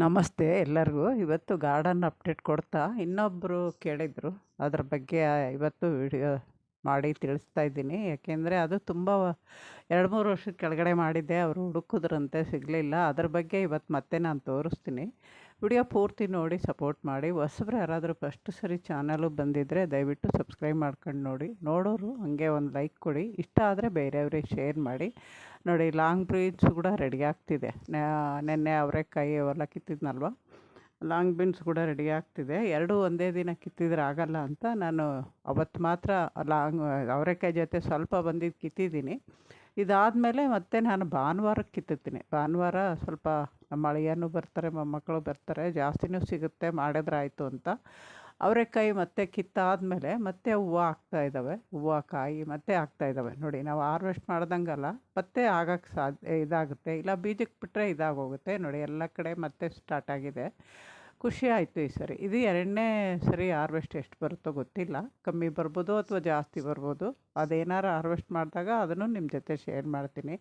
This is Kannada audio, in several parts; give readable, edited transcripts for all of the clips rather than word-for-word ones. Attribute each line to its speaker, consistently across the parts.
Speaker 1: ನಮಸ್ತೆ ಎಲ್ಲರಿಗೂ. ಇವತ್ತು ಗಾರ್ಡನ್ ಅಪ್ಡೇಟ್ ಕೊಡ್ತಾ ಇನ್ನೊಬ್ಬರು ಕೇಳಿದರು. ಅದ್ರ ಬಗ್ಗೆ ಇವತ್ತು ವಿಡಿಯೋ ಮಾಡಿ ತಿಳಿಸ್ತಾ ಇದ್ದೀನಿ. ಯಾಕೆಂದರೆ ಅದು ತುಂಬ 2-3 ವರ್ಷದ ಕೆಳಗಡೆ ಮಾಡಿದ್ದೆ. ಅವರು ಹುಡುಕಿದ್ರಂತೆ, ಸಿಗಲಿಲ್ಲ. ಅದ್ರ ಬಗ್ಗೆ ಇವತ್ತು ಮತ್ತೆ ನಾನು ತೋರಿಸ್ತೀನಿ. ವಿಡಿಯೋ ಪೂರ್ತಿ ನೋಡಿ ಸಪೋರ್ಟ್ ಮಾಡಿ. ಹೊಸಬ್ರು ಯಾರಾದರೂ ಫಸ್ಟ್ ಸರಿ ಚಾನಲು ಬಂದಿದ್ದರೆ ದಯವಿಟ್ಟು ಸಬ್ಸ್ಕ್ರೈಬ್ ಮಾಡ್ಕೊಂಡು ನೋಡಿ. ನೋಡೋರು ಹಾಗೆ ಒಂದು ಲೈಕ್ ಕೊಡಿ. ಇಷ್ಟ ಆದರೆ ಬೇರೆಯವ್ರಿಗೆ ಶೇರ್ ಮಾಡಿ. ನೋಡಿ, ಲಾಂಗ್ ಬೀನ್ಸ್ ಕೂಡ ರೆಡಿ ಆಗ್ತಿದೆ. ನೆನ್ನೆ ಅವರೆಕಾಯಿ ಅವೆಲ್ಲ ಕಿತ್ತಿದ್ನಲ್ವ, ಲಾಂಗ್ ಬೀನ್ಸ್ ಕೂಡ ರೆಡಿ ಆಗ್ತಿದೆ. ಎರಡೂ ಒಂದೇ ದಿನ ಕಿತ್ತಿದ್ರೆ ಆಗಲ್ಲ ಅಂತ ನಾನು ಅವತ್ತು ಮಾತ್ರ ಅವರೆಕಾಯಿ ಜೊತೆ ಸ್ವಲ್ಪ ಬಂದಿದ್ದು ಕಿತ್ತಿದ್ದೀನಿ. ಇದಾದಮೇಲೆ ಮತ್ತೆ ನಾನು ಭಾನುವಾರಕ್ಕೆ ಕಿತ್ತುತ್ತೀನಿ. ಭಾನುವಾರ ಸ್ವಲ್ಪ ನಮ್ಮ ಅಳಿಯನೂ ಬರ್ತಾರೆ, ಮೊಮ್ಮಕ್ಕಳು ಬರ್ತಾರೆ, ಜಾಸ್ತಿನೂ ಸಿಗುತ್ತೆ, ಮಾಡಿದ್ರಾಯ್ತು ಅಂತ. ಅವರೆಕಾಯಿ ಮತ್ತೆ ಕಿತ್ತಾದಮೇಲೆ ಮತ್ತೆ ಹೂವು ಆಗ್ತಾಯಿದ್ದಾವೆ. ಹೂವು ಕಾಯಿ ಮತ್ತೆ ಆಗ್ತಾಯಿದ್ದಾವೆ. ನೋಡಿ, ನಾವು ಹಾರ್ವೆಸ್ಟ್ ಮಾಡ್ದಂಗಲ್ಲ, ಮತ್ತೆ ಆಗೋಕ್ಕೆ ಇದಾಗುತ್ತೆ. ಇಲ್ಲ ಬೀಜಕ್ಕೆ ಬಿಟ್ಟರೆ ಇದಾಗೋಗುತ್ತೆ. ನೋಡಿ, ಎಲ್ಲ ಕಡೆ ಮತ್ತೆ ಸ್ಟಾರ್ಟ್ ಆಗಿದೆ. ಖುಷಿ ಆಯಿತು ಈ ಸರಿ. ಇದು 2ನೇ ಸರಿ ಹಾರ್ವೆಸ್ಟ್. ಎಷ್ಟು ಬರುತ್ತೋ ಗೊತ್ತಿಲ್ಲ, ಕಮ್ಮಿ ಬರ್ಬೋದು ಅಥವಾ ಜಾಸ್ತಿ ಬರ್ಬೋದು. ಅದೇನಾರು ಹಾರ್ವೆಸ್ಟ್ ಮಾಡಿದಾಗ ಅದನ್ನು ನಿಮ್ಮ ಜೊತೆ ಶೇರ್ ಮಾಡ್ತೀನಿ.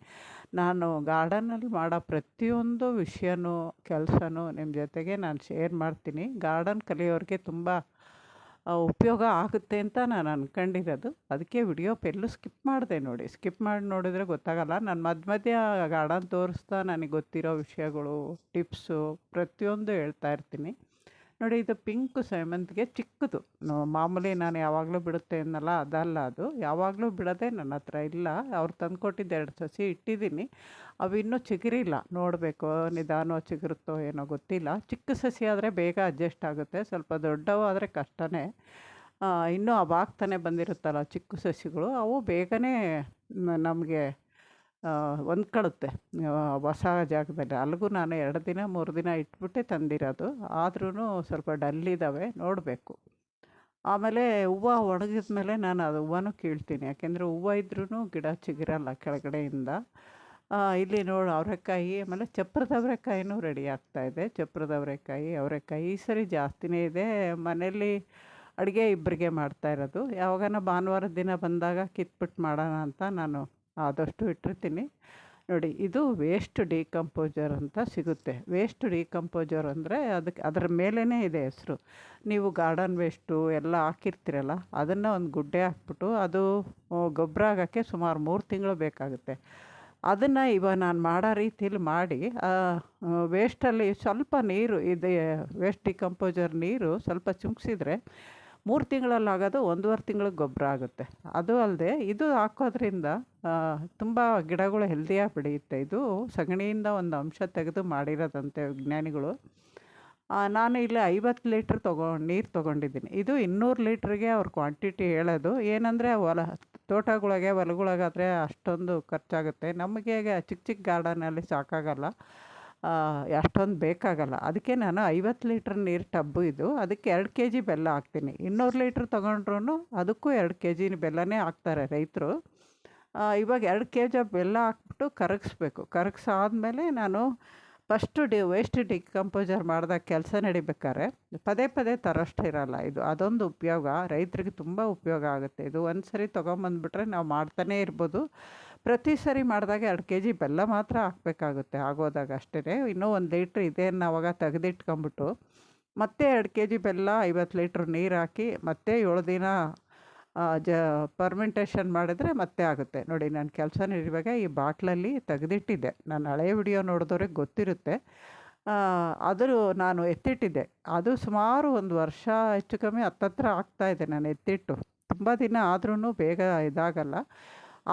Speaker 1: ನಾನು ಗಾರ್ಡನಲ್ಲಿ ಮಾಡೋ ಪ್ರತಿಯೊಂದು ವಿಷಯನೂ ಕೆಲಸನೂ ನಿಮ್ಮ ಜೊತೆಗೆ ನಾನು ಶೇರ್ ಮಾಡ್ತೀನಿ. ಗಾರ್ಡನ್ ಕಲಿಯೋರಿಗೆ ತುಂಬ ಉಪಯೋಗ ಆಗುತ್ತೆ ಅಂತ ನಾನು ಅಂದ್ಕೊಂಡಿರೋದು. ಅದಕ್ಕೆ ವಿಡಿಯೋ ಎಲ್ಲೂ ಸ್ಕಿಪ್ ಮಾಡಿದೆ. ನೋಡಿ, ಸ್ಕಿಪ್ ಮಾಡಿ ನೋಡಿದರೆ ಗೊತ್ತಾಗಲ್ಲ. ನಾನು ಮಧ್ಯ ಮಧ್ಯ ಗಾರ್ಡನ್ ತೋರಿಸ್ತಾ ನನಗೆ ಗೊತ್ತಿರೋ ವಿಷಯಗಳು, ಟಿಪ್ಸು ಪ್ರತಿಯೊಂದು ಹೇಳ್ತಾ ಇರ್ತೀನಿ. ನೋಡಿ, ಇದು ಪಿಂಕ್ ಸೇವಂತಿಗೆ ಚಿಕ್ಕದು. ಮಾಮೂಲಿ ನಾನು ಯಾವಾಗಲೂ ಬಿಡುತ್ತೆ ಅನ್ನಲ್ಲ, ಅದಲ್ಲ. ಅದು ಯಾವಾಗಲೂ ಬಿಡೋದೇ ನನ್ನ ಹತ್ರ ಇಲ್ಲ. ಅವ್ರು ತಂದುಕೊಟ್ಟಿದ್ದು 2 ಸಸಿ ಇಟ್ಟಿದ್ದೀನಿ. ಅವು ಇನ್ನೂ ಚಿಗುರಿಲ್ಲ. ನೋಡಬೇಕು, ನಿಧಾನವಾಗಿ ಚಿಗುರುತ್ತೋ ಏನೋ ಗೊತ್ತಿಲ್ಲ. ಚಿಕ್ಕ ಸಸಿ ಆದರೆ ಬೇಗ ಅಡ್ಜಸ್ಟ್ ಆಗುತ್ತೆ. ಸ್ವಲ್ಪ ದೊಡ್ಡವು ಆದರೆ ಕಷ್ಟನೇ. ಇನ್ನೂ ಅವಾಗ್ತಾನೆ ಬಂದಿರುತ್ತಲ್ಲ ಚಿಕ್ಕ ಸಸಿಗಳು, ಅವು ಬೇಗನೆ ನಮಗೆ ಹೊಂದ್ಕೊಳ್ಳುತ್ತೆ ಹೊಸ ಜಾಗದಲ್ಲಿ. ಅಲ್ಲಿಗೂ ನಾನು 2 ದಿನ 3 ದಿನ ಇಟ್ಬಿಟ್ಟೆ ತಂದಿರೋದು. ಆದ್ರೂ ಸ್ವಲ್ಪ ಡಲ್ ಇದ್ದಾವೆ, ನೋಡಬೇಕು. ಆಮೇಲೆ ಹೂವು ಒಣಗಿದ ಮೇಲೆ ನಾನು ಅದು ಹೂವನೂ ಕೀಳ್ತೀನಿ. ಯಾಕೆಂದರೆ ಹೂವು ಇದ್ರೂ ಗಿಡ ಚಿಗುರಲ್ಲ ಕೆಳಗಡೆಯಿಂದ. ಇಲ್ಲಿ ನೋಡಿ, ಅವರೆಕಾಯಿ ಆಮೇಲೆ ಚಪ್ರದ ಅವರೆಕಾಯಿನೂ ರೆಡಿ ಆಗ್ತಾಯಿದೆ. ಚಪ್ರದ ಅವರೆಕಾಯಿ ಈ ಸರಿ ಜಾಸ್ತಿನೇ ಇದೆ. ಮನೆಯಲ್ಲಿ ಅಡುಗೆ ಇಬ್ಬರಿಗೆ ಮಾಡ್ತಾಯಿರೋದು. ಯಾವಾಗಾನ ಭಾನುವಾರದ ದಿನ ಬಂದಾಗ ಕಿತ್ಬಿಟ್ಟು ಮಾಡೋಣ ಅಂತ ನಾನು ಆದಷ್ಟು ಇಟ್ಟಿರ್ತೀನಿ. ನೋಡಿ, ಇದು ವೇಸ್ಟ್ ಡಿಕಂಪೋಸರ್ ಅಂತ ಸಿಗುತ್ತೆ. ವೇಸ್ಟ್ ಡಿಕಂಪೋಸರ್ ಅಂದರೆ ಅದರ ಮೇಲೇ ಇದೆ ಹೆಸರು. ನೀವು ಗಾರ್ಡನ್ ವೇಸ್ಟು ಎಲ್ಲ ಹಾಕಿರ್ತೀರಲ್ಲ, ಅದನ್ನು ಒಂದು ಗುಡ್ಡೆ ಹಾಕ್ಬಿಟ್ಟು ಅದು ಗೊಬ್ಬರ ಆಗೋಕ್ಕೆ ಸುಮಾರು 3 ತಿಂಗಳು ಬೇಕಾಗುತ್ತೆ. ಅದನ್ನು ಇವಾಗ ನಾನು ಮಾಡೋ ರೀತಿಲಿ ಮಾಡಿ, ವೇಸ್ಟಲ್ಲಿ ಸ್ವಲ್ಪ ನೀರು ಇದೆ, ವೇಸ್ಟ್ ಡಿಕಂಪೋಸರ್ ನೀರು ಸ್ವಲ್ಪ ಚಿಮ್ಕಿಸಿದ್ರೆ 3 ತಿಂಗಳಲ್ಲಾಗೋದು 1.5 ತಿಂಗಳಿಗೆ ಗೊಬ್ಬರ ಆಗುತ್ತೆ. ಅದು ಅಲ್ಲದೆ ಇದು ಹಾಕೋದ್ರಿಂದ ತುಂಬ ಗಿಡಗಳು ಹೆಲ್ದಿಯಾಗಿ ಬೆಳೆಯುತ್ತೆ. ಇದು ಸಗಣಿಯಿಂದ ಒಂದು ಅಂಶ ತೆಗೆದು ಮಾಡಿರೋದಂತೆ ವಿಜ್ಞಾನಿಗಳು. ನಾನು ಇಲ್ಲಿ 50 ಲೀಟ್ರ್ ನೀರು ತೊಗೊಂಡಿದ್ದೀನಿ. ಇದು 200 ಲೀಟ್ರಿಗೆ ಅವ್ರ ಕ್ವಾಂಟಿಟಿ ಹೇಳೋದು. ಏನಂದರೆ ತೋಟಗಳಿಗೆ ಹೊಲಗಳಿಗಾದರೆ ಅಷ್ಟೊಂದು ಖರ್ಚಾಗುತ್ತೆ. ನಮಗೆ ಚಿಕ್ಕ ಚಿಕ್ಕ ಗಾರ್ಡನಲ್ಲಿ ಸಾಕಾಗಲ್ಲ, ಅಷ್ಟೊಂದು ಬೇಕಾಗಲ್ಲ. ಅದಕ್ಕೆ ನಾನು 50 ಲೀಟ್ರ್ ನೀರು ಟಬ್ಬು ಇದು. ಅದಕ್ಕೆ 2 kg ಬೆಲ್ಲ ಹಾಕ್ತೀನಿ. 200 ಲೀಟ್ರ್ ತೊಗೊಂಡ್ರೂ ಅದಕ್ಕೂ 2 kg ಬೆಲ್ಲನೇ ಹಾಕ್ತಾರೆ ರೈತರು. ಇವಾಗ 2 kg ಬೆಲ್ಲ ಹಾಕ್ಬಿಟ್ಟು ಕರಗಿಸ್ಬೇಕು. ಕರಗಿಸಾದ್ಮೇಲೆ ನಾನು ಫಸ್ಟು ವೇಸ್ಟ್ ಡಿಕಂಪೋಸರ್ ಮಾಡಿದಾಗ ಕೆಲಸ ನಡಿಬೇಕಾದ್ರೆ ಪದೇ ಪದೇ ತರೋಷ್ಟು ಇರೋಲ್ಲ ಇದು. ಅದೊಂದು ಉಪಯೋಗ, ರೈತರಿಗೆ ತುಂಬ ಉಪಯೋಗ ಆಗುತ್ತೆ ಇದು. ಒಂದು ಸರಿ ತೊಗೊಂಬಂದುಬಿಟ್ರೆ ನಾವು ಮಾಡ್ತಾನೇ ಇರ್ಬೋದು. ಪ್ರತಿ ಸರಿ ಮಾಡಿದಾಗ 2 kg ಬೆಲ್ಲ ಮಾತ್ರ ಹಾಕಬೇಕಾಗುತ್ತೆ ಆಗೋದಾಗ ಅಷ್ಟೇ. ಇನ್ನೂ 1 ಲೀಟ್ರ್ ಇದನ್ನು ಅವಾಗ ತೆಗೆದಿಟ್ಕೊಂಬಿಟ್ಟು ಮತ್ತೆ 2 kg ಬೆಲ್ಲ 50 ಲೀಟ್ರ್ ನೀರು ಹಾಕಿ ಮತ್ತೆ 7 ದಿನ ಫರ್ಮೆಂಟೇಷನ್ ಮಾಡಿದ್ರೆ ಮತ್ತೆ ಆಗುತ್ತೆ. ನೋಡಿ, ನಾನು ಕೆಲಸ ನಡೆಯುವಾಗ ಈ ಬಾಟ್ಲಲ್ಲಿ ತೆಗೆದಿಟ್ಟಿದ್ದೆ. ನಾನು ಹಳೆಯ ವಿಡಿಯೋ ನೋಡಿದವ್ರಿಗೆ ಗೊತ್ತಿರುತ್ತೆ. ಆದರೂ ನಾನು ಎತ್ತಿಟ್ಟಿದ್ದೆ. ಅದು ಸುಮಾರು 1 ವರ್ಷ ಹೆಚ್ಚು ಕಮ್ಮಿ ಹತ್ತತ್ರ ಆಗ್ತಾಯಿದೆ ನಾನು ಎತ್ತಿಟ್ಟು. ತುಂಬ ದಿನ ಆದ್ರೂ ಬೇಗ ಇದಾಗಲ್ಲ.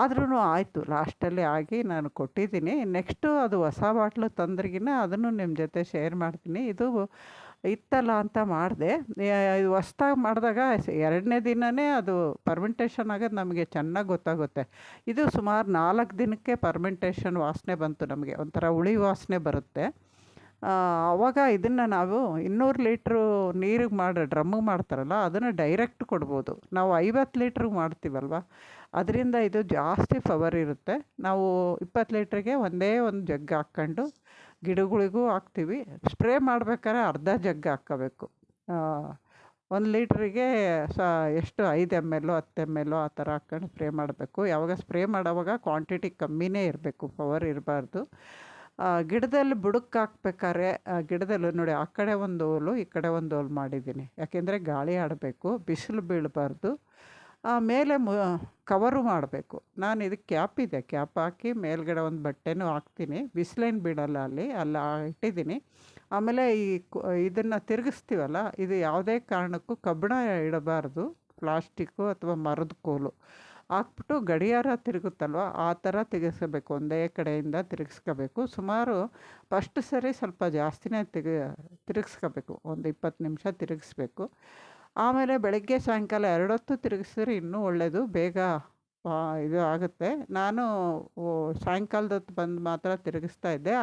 Speaker 1: ಆದ್ರೂ ಆಯಿತು, ಲಾಸ್ಟಲ್ಲಿ ಆಗಿ ನಾನು ಕೊಟ್ಟಿದ್ದೀನಿ. ನೆಕ್ಸ್ಟು ಅದು ಹೊಸ ಬಾಟ್ಲು ತಂದ್ರಿಗಿನ ಅದನ್ನು ನಿಮ್ಮ ಜೊತೆ ಶೇರ್ ಮಾಡ್ತೀನಿ. ಇದು ಇತ್ತಲ್ಲ ಅಂತ ಮಾಡಿದೆ. ಇದು ಹೊಸ್ದಾಗಿ ಮಾಡಿದಾಗ 2ನೇ ದಿನವೇ ಅದು ಫರ್ಮೆಂಟೇಷನ್ ಆಗೋದು ನಮಗೆ ಚೆನ್ನಾಗಿ ಗೊತ್ತಾಗುತ್ತೆ. ಇದು ಸುಮಾರು 4 ದಿನಕ್ಕೆ ಫರ್ಮೆಂಟೇಷನ್ ವಾಸನೆ ಬಂತು ನಮಗೆ. ಒಂಥರ ಹುಳಿ ವಾಸನೆ ಬರುತ್ತೆ. ಆವಾಗ ಇದನ್ನು ನಾವು 200 ಲೀಟ್ರು ನೀರಿಗೆ ಡ್ರಮ್ಮಿಗೆ ಮಾಡ್ತಾರಲ್ಲ, ಅದನ್ನು ಡೈರೆಕ್ಟ್ ಕೊಡ್ಬೋದು. ನಾವು 50 ಲೀಟ್ರಿಗೆ ಮಾಡ್ತೀವಲ್ವ, ಅದರಿಂದ ಇದು ಜಾಸ್ತಿ ಪವರ್ ಇರುತ್ತೆ. ನಾವು 20 ಲೀಟ್ರಿಗೆ ಒಂದೇ ಒಂದು ಜಗ್ ಹಾಕ್ಕೊಂಡು ಗಿಡಗಳಿಗೂ ಹಾಕ್ತೀವಿ. ಸ್ಪ್ರೇ ಮಾಡ್ಬೇಕಾದ್ರೆ ಅರ್ಧ ಜಗ್ ಹಾಕ್ಕೋಬೇಕು. 1 ಲೀಟ್ರಿಗೆ ಎಷ್ಟು 5 ml 10 ml ಆ ಥರ ಹಾಕ್ಕೊಂಡು ಸ್ಪ್ರೇ ಮಾಡಬೇಕು. ಯಾವಾಗ ಸ್ಪ್ರೇ ಮಾಡೋವಾಗ ಕ್ವಾಂಟಿಟಿ ಕಮ್ಮಿನೇ ಇರಬೇಕು, ಪವರ್ ಇರಬಾರ್ದು. ಗಿಡದಲ್ಲಿ ಬುಡಕ್ಕೆ ಹಾಕ್ಬೇಕಾದ್ರೆ ಗಿಡದಲ್ಲಿ ನೋಡಿ ಆ ಕಡೆ ಒಂದು ಹೋಲು ಈ ಕಡೆ ಒಂದು ಹೋಲು ಮಾಡಿದ್ದೀನಿ. ಯಾಕೆಂದರೆ ಗಾಳಿ ಆಡಬೇಕು, ಬಿಸಿಲು ಬೀಳಬಾರ್ದು. ಮೇಲೆ ಕವರು ಮಾಡಬೇಕು. ನಾನು ಇದಕ್ಕೆ ಕ್ಯಾಪ್ ಇದೆ, ಕ್ಯಾಪ್ ಹಾಕಿ ಮೇಲ್ಗಡೆ ಒಂದು ಬಟ್ಟೆನೂ ಹಾಕ್ತೀನಿ. ಬಿಸಿಲೇನು ಬೀಳಲ್ಲ ಅಲ್ಲಿ ಇಟ್ಟಿದ್ದೀನಿ. ಆಮೇಲೆ ಇದನ್ನು ತಿರುಗಿಸ್ತೀವಲ್ಲ, ಇದು ಯಾವುದೇ ಕಾರಣಕ್ಕೂ ಕಬ್ಬಿಣ ಇಡಬಾರ್ದು. ಪ್ಲಾಸ್ಟಿಕ್ಕು ಅಥವಾ ಮರದ ಕೋಲು ಹಾಕ್ಬಿಟ್ಟು ಗಡಿಯಾರ ತಿರುಗುತ್ತಲ್ವ ಆ ಥರ ತಿರುಗಿಸ್ಕೋಬೇಕು. ಒಂದೇ ಕಡೆಯಿಂದ ತಿರುಗಿಸ್ಕೋಬೇಕು. ಸುಮಾರು ಫಸ್ಟ್ ಸರಿ ಸ್ವಲ್ಪ ಜಾಸ್ತಿನೇ ತಿರುಗಿಸ್ಕೋಬೇಕು. ಒಂದು 20 ನಿಮಿಷ ತಿರುಗಿಸ್ಬೇಕು. ಆಮೇಲೆ ಬೆಳಗ್ಗೆ ಸಾಯಂಕಾಲ 2 ಹೊತ್ತು ತಿರುಗಿಸಿದ್ರೆ ಇನ್ನೂ ಒಳ್ಳೆಯದು, ಬೇಗ ಇದು ಆಗುತ್ತೆ. ನಾನು ಸಾಯಂಕಾಲದ ಹೊತ್ತು ಬಂದು ಮಾತ್ರ ತಿರುಗಿಸ್ತಾ ಇದ್ದೆ.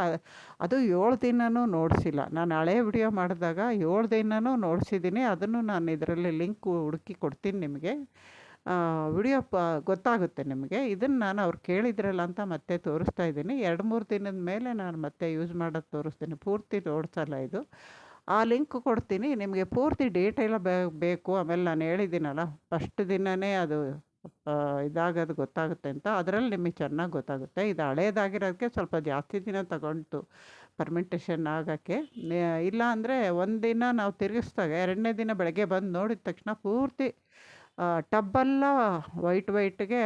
Speaker 1: ಅದು 7 ದಿನವೂ ನೋಡಿಸಿಲ್ಲ. ನಾನು ಹಳೆ ವಿಡಿಯೋ ಮಾಡಿದಾಗ 7 ದಿನವೂ ನೋಡಿಸಿದ್ದೀನಿ. ಅದನ್ನು ನಾನು ಇದರಲ್ಲಿ ಲಿಂಕ್ ಹುಡುಕಿ ಕೊಡ್ತೀನಿ ನಿಮಗೆ. ವಿಡಿಯೋ ಗೊತ್ತಾಗುತ್ತೆ ನಿಮಗೆ. ಇದನ್ನು ನಾನು ಅವ್ರು ಕೇಳಿದ್ರಲ್ಲ ಅಂತ ಮತ್ತೆ ತೋರಿಸ್ತಾ ಇದ್ದೀನಿ. 2-3 ದಿನದ ಮೇಲೆ ನಾನು ಮತ್ತೆ ಯೂಸ್ ಮಾಡೋದು ತೋರಿಸ್ತೀನಿ. ಪೂರ್ತಿ ತೋರಿಸಲ್ಲ ಇದು. ಆ ಲಿಂಕ್ ಕೊಡ್ತೀನಿ ನಿಮಗೆ. ಪೂರ್ತಿ ಡೀಟೇಲ ಬೇಕು. ಆಮೇಲೆ ನಾನು ಹೇಳಿದ್ದೀನಲ್ಲ ಫಸ್ಟ್ ದಿನವೇ ಅದು ಇದಾಗೋದು ಗೊತ್ತಾಗುತ್ತೆ ಅಂತ. ಅದರಲ್ಲಿ ನಿಮಗೆ ಚೆನ್ನಾಗಿ ಗೊತ್ತಾಗುತ್ತೆ. ಇದು ಹಳೇದಾಗಿರೋದಕ್ಕೆ ಸ್ವಲ್ಪ ಜಾಸ್ತಿ ದಿನ ತಗೊಂಡು ಫರ್ಮೆಂಟೇಷನ್ ಆಗೋಕ್ಕೆ. ಇಲ್ಲ ಅಂದರೆ ಒಂದಿನ ನಾವು ತಿರುಗಿಸ್ದಾಗ 2ನೇ ದಿನ ಬೆಳಗ್ಗೆ ಬಂದು ನೋಡಿದ ತಕ್ಷಣ ಪೂರ್ತಿ ಟಬ್ಬೆಲ್ಲ ವೈಟ್ಗೆ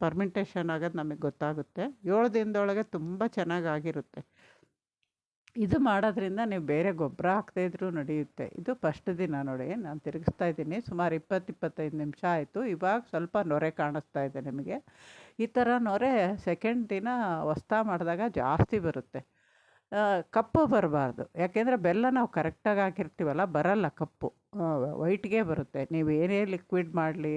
Speaker 1: ಫರ್ಮೆಂಟೇಷನ್ ಆಗೋದು ನಮಗೆ ಗೊತ್ತಾಗುತ್ತೆ. 7 ದಿನದೊಳಗೆ ತುಂಬ ಚೆನ್ನಾಗಾಗಿರುತ್ತೆ. ಇದು ಮಾಡೋದ್ರಿಂದ ನೀವು ಬೇರೆ ಗೊಬ್ಬರ ಹಾಕದೇ ನಡೆಯುತ್ತೆ. ಇದು ಫಸ್ಟ್ ದಿನ ನೋಡಿ ನಾನು ತಿರುಗಿಸ್ತಾ ಇದ್ದೀನಿ. ಸುಮಾರು 20-25 ನಿಮಿಷ ಆಯಿತು. ಇವಾಗ ಸ್ವಲ್ಪ ನೊರೆ ಕಾಣಿಸ್ತಾ ಇದೆ ನಿಮಗೆ. ಈ ಥರ ನೊರೆ ಸೆಕೆಂಡ್ ದಿನ ಹೊಸ್ತಾ ಮಾಡಿದಾಗ ಜಾಸ್ತಿ ಬರುತ್ತೆ. ಕಪ್ಪು ಬರಬಾರ್ದು. ಯಾಕೆಂದರೆ ಬೆಲ್ಲ ನಾವು ಕರೆಕ್ಟಾಗಿ ಹಾಕಿರ್ತೀವಲ್ಲ, ಬರಲ್ಲ ಕಪ್ಪು, ವೈಟ್ಗೆ ಬರುತ್ತೆ. ನೀವು ಏನೇ ಲಿಕ್ವಿಡ್ ಮಾಡಲಿ,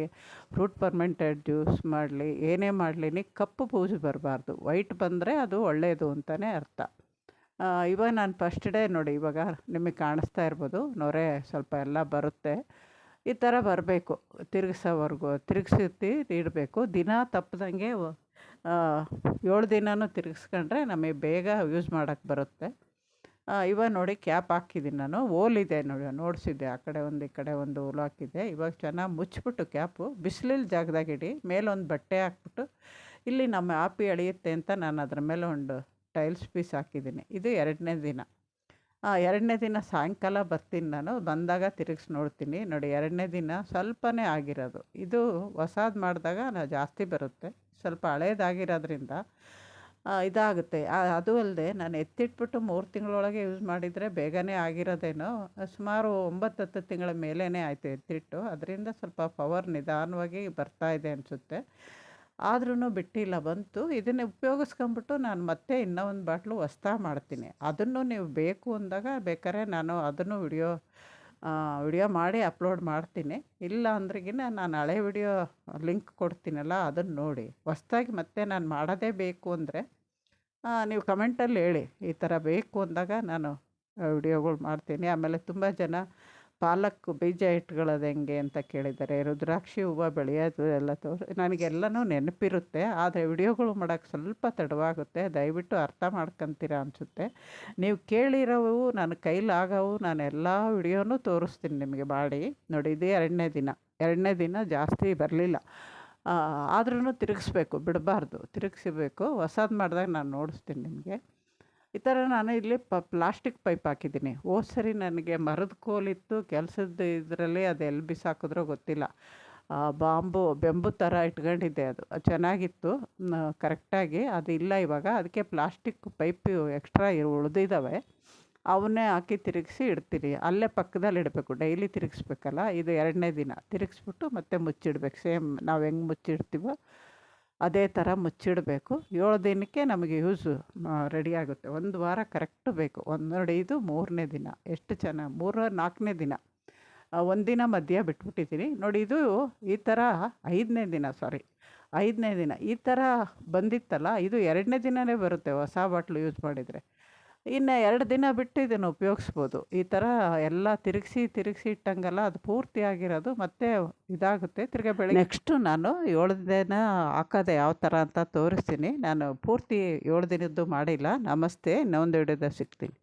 Speaker 1: ಫ್ರೂಟ್ ಫರ್ಮೆಂಟೆಡ್ ಜ್ಯೂಸ್ ಮಾಡಲಿ, ಏನೇ ಮಾಡಲಿ ಕಪ್ಪು ಬೂಜು ಬರಬಾರ್ದು. ವೈಟ್ ಬಂದರೆ ಅದು ಒಳ್ಳೆಯದು ಅಂತಲೇ ಅರ್ಥ. ಇವಾಗ ನಾನು ಫಸ್ಟ್ ಡೇ ನೋಡಿ, ಇವಾಗ ನಿಮಗೆ ಕಾಣಿಸ್ತಾ ಇರ್ಬೋದು ನೊರೆ ಸ್ವಲ್ಪ ಎಲ್ಲ ಬರುತ್ತೆ. ಈ ಥರ ಬರಬೇಕು. ತಿರುಗಿಸೋವರೆಗೂ ಇಡಬೇಕು. ದಿನ ತಪ್ಪದಂಗೆ 7 ದಿನವೂ ತಿರುಗಿಸ್ಕೊಂಡ್ರೆ ನಮಗೆ ಬೇಗ ಯೂಸ್ ಮಾಡೋಕ್ಕೆ ಬರುತ್ತೆ. ಇವಾಗ ನೋಡಿ ಕ್ಯಾಪ್ ಹಾಕಿದ್ದೀನಿ ನಾನು. ಓಲಿದೆ ನೋಡಿ, ನೋಡಿಸಿದ್ದೆ. ಆ ಕಡೆ ಒಂದು ಈ ಕಡೆ ಒಂದು ಓಲು ಹಾಕಿದ್ದೆ. ಇವಾಗ ಚೆನ್ನಾಗಿ ಮುಚ್ಚಿಬಿಟ್ಟು ಕ್ಯಾಪು ಬಿಸಿಲಿನ ಜಾಗದಾಗ ಇಡಿ. ಮೇಲೊಂದು ಬಟ್ಟೆ ಹಾಕ್ಬಿಟ್ಟು, ಇಲ್ಲಿ ನಮ್ಮ ಆಪಿ ಎಳೆಯುತ್ತೆ ಅಂತ ನಾನು ಅದ್ರ ಮೇಲೆ ಒಂದು ಟೈಲ್ಸ್ ಪೀಸ್ ಹಾಕಿದ್ದೀನಿ. ಇದು 2ನೇ ದಿನ. 2ನೇ ದಿನ ಸಾಯಂಕಾಲ ಬರ್ತೀನಿ ನಾನು. ಬಂದಾಗ ತಿರುಗಿಸಿ ನೋಡ್ತೀನಿ. ನೋಡಿ 2ನೇ ದಿನ ಸ್ವಲ್ಪನೇ ಆಗಿರೋದು. ಇದು ಹೊಸಾದು ಮಾಡಿದಾಗ ಜಾಸ್ತಿ ಬರುತ್ತೆ. ಸ್ವಲ್ಪ ಹಳೇದಾಗಿರೋದ್ರಿಂದ ಇದಾಗುತ್ತೆ. ಅದು ಅಲ್ಲದೆ ನಾನು ಎತ್ತಿಟ್ಬಿಟ್ಟು 3 ತಿಂಗಳೊಳಗೆ ಯೂಸ್ ಮಾಡಿದರೆ ಬೇಗನೆ ಆಗಿರೋದೇನೋ. ಸುಮಾರು 9-10 ತಿಂಗಳ ಮೇಲೇ ಆಯಿತು ಎತ್ತಿಟ್ಟು. ಅದರಿಂದ ಸ್ವಲ್ಪ ಪವರ್ ನಿಧಾನವಾಗಿ ಬರ್ತಾ ಇದೆ ಅನಿಸುತ್ತೆ. ಆದ್ರೂ ಬಿಟ್ಟಿಲ್ಲ, ಬಂತು. ಇದನ್ನು ಉಪಯೋಗಿಸ್ಕೊಂಬಿಟ್ಟು ನಾನು ಮತ್ತೆ ಇನ್ನೂ ಒಂದು ಬಾಟ್ಲು ಹೊಸ್ದಾಗಿ ಮಾಡ್ತೀನಿ. ಅದನ್ನು ನೀವು ಬೇಕು ಅಂದಾಗ ಬೇಕಾದ್ರೆ ನಾನು ಅದನ್ನು ವಿಡಿಯೋ ಮಾಡಿ ಅಪ್ಲೋಡ್ ಮಾಡ್ತೀನಿ. ಇಲ್ಲ ಅಂದ್ರೆಗಿನ ನಾನು ಹಳೆ ವಿಡಿಯೋ ಲಿಂಕ್ ಕೊಡ್ತೀನಲ್ಲ, ಅದನ್ನು ನೋಡಿ. ಹೊಸ್ದಾಗಿ ಮತ್ತೆ ನಾನು ಮಾಡೋದೇ ಬೇಕು ಅಂದರೆ ನೀವು ಕಮೆಂಟಲ್ಲಿ ಹೇಳಿ. ಈ ಥರ ಬೇಕು ಅಂದಾಗ ನಾನು ವಿಡಿಯೋಗಳು ಮಾಡ್ತೀನಿ. ಆಮೇಲೆ ತುಂಬ ಜನ ಪಾಲಕ್ ಬೀಜ ಇಟ್ಕೊಳ್ಳೋದು ಹೆಂಗೆ ಅಂತ ಕೇಳಿದ್ದಾರೆ. ರುದ್ರಾಕ್ಷಿ ಹೂವು ಬೆಳೆಯೋದು ಎಲ್ಲ ನನಗೆಲ್ಲನೂ ನೆನಪಿರುತ್ತೆ. ಆದರೆ ವಿಡಿಯೋಗಳು ಮಾಡೋಕ್ಕೆ ಸ್ವಲ್ಪ ತಡವಾಗುತ್ತೆ. ದಯವಿಟ್ಟು ಅರ್ಥ ಮಾಡ್ಕೊತೀರ ಅನಿಸುತ್ತೆ. ನೀವು ಕೇಳಿರೋವು ನನ್ನ ಕೈಲಾಗವು ನಾನು ಎಲ್ಲ ವಿಡಿಯೋನೂ ತೋರಿಸ್ತೀನಿ ನಿಮಗೆ ಮಾಡಿ. ನೋಡಿ, ಇದು 2ನೇ ದಿನ. 2ನೇ ದಿನ ಜಾಸ್ತಿ ಬರಲಿಲ್ಲ. ಆದ್ರೂ ತಿರುಗಿಸ್ಬೇಕು, ಬಿಡಬಾರ್ದು, ತಿರುಗಿಸಬೇಕು. ಹೊಸದು ಮಾಡಿದಾಗ ನಾನು ನೋಡಿಸ್ತೀನಿ ನಿಮಗೆ. ಈ ಥರ ನಾನು ಇಲ್ಲಿ ಪ್ಲಾಸ್ಟಿಕ್ ಪೈಪ್ ಹಾಕಿದ್ದೀನಿ. ಹೋದ ಸರಿ ನನಗೆ ಮರದ ಕೋಲಿತ್ತು ಕೆಲಸದ ಇದರಲ್ಲಿ, ಅದು ಎಲ್ಲಿ ಬಿಸಾಕಿದ್ರೋ ಗೊತ್ತಿಲ್ಲ. ಬೆಂಬು ಥರ ಇಟ್ಕೊಂಡಿದ್ದೆ. ಅದು ಚೆನ್ನಾಗಿತ್ತು ಕರೆಕ್ಟಾಗಿ. ಅದು ಇಲ್ಲ ಇವಾಗ. ಅದಕ್ಕೆ ಪ್ಲಾಸ್ಟಿಕ್ ಪೈಪ್ ಎಕ್ಸ್ಟ್ರಾ ಉಳಿದಿದ್ದಾವೆ. ಅವನ್ನೇ ಹಾಕಿ ತಿರುಗಿಸಿ ಇಡ್ತೀನಿ. ಅಲ್ಲೇ ಪಕ್ಕದಲ್ಲಿ ಇಡಬೇಕು. ಡೈಲಿ ತಿರುಗಿಸ್ಬೇಕಲ್ಲ. ಇದು 2ನೇ ದಿನ ತಿರುಗಿಸ್ಬಿಟ್ಟು ಮತ್ತೆ ಮುಚ್ಚಿಡ್ಬೇಕು. ಸೇಮ್ ನಾವು ಹೆಂಗೆ ಮುಚ್ಚಿಡ್ತೀವೋ ಅದೇ ಥರ ಮುಚ್ಚಿಡಬೇಕು. 7 ದಿನಕ್ಕೆ ನಮಗೆ ಯೂಸು ರೆಡಿ ಆಗುತ್ತೆ. 1 ವಾರ ಕರೆಕ್ಟು ಬೇಕು. ನೋಡಿ, ಇದು 3ನೇ ದಿನ. ಎಷ್ಟು ಚೆನ್ನಾಗಿ 4ನೇ ದಿನ. ಒಂದಿನ ಮಧ್ಯ ಬಿಟ್ಬಿಟ್ಟಿದ್ದೀನಿ ನೋಡಿ. ಇದು ಈ ಥರ 5ನೇ ದಿನ ಈ ಥರ ಬಂದಿತ್ತಲ್ಲ. ಇದು 2ನೇ ದಿನವೇ ಬರುತ್ತೆ ಹೊಸ ಬಾಟ್ಲು ಯೂಸ್ ಮಾಡಿದರೆ. ಇನ್ನು 2 ದಿನ ಬಿಟ್ಟು ಇದನ್ನು ಉಪಯೋಗಿಸ್ಬೋದು. ಈ ಥರ ಎಲ್ಲ ತಿರುಗಿಸಿ ಇಟ್ಟಂಗೆಲ್ಲ ಅದು ಪೂರ್ತಿ ಆಗಿರೋದು ಮತ್ತೆ ಇದಾಗುತ್ತೆ. ತಿರ್ಗಾ ಬೆಳಗ್ಗೆ ನೆಕ್ಸ್ಟು ನಾನು 7 ದಿನ ಹಾಕೋದೆ ಯಾವ ಥರ ಅಂತ ತೋರಿಸ್ತೀನಿ. ನಾನು ಪೂರ್ತಿ 7 ದಿನದ್ದು ಮಾಡಿಲ್ಲ. ನಮಸ್ತೆ. ಇನ್ನೊಂದು ವಿಡಿಯೋದಾಗ ಸಿಗ್ತೀನಿ.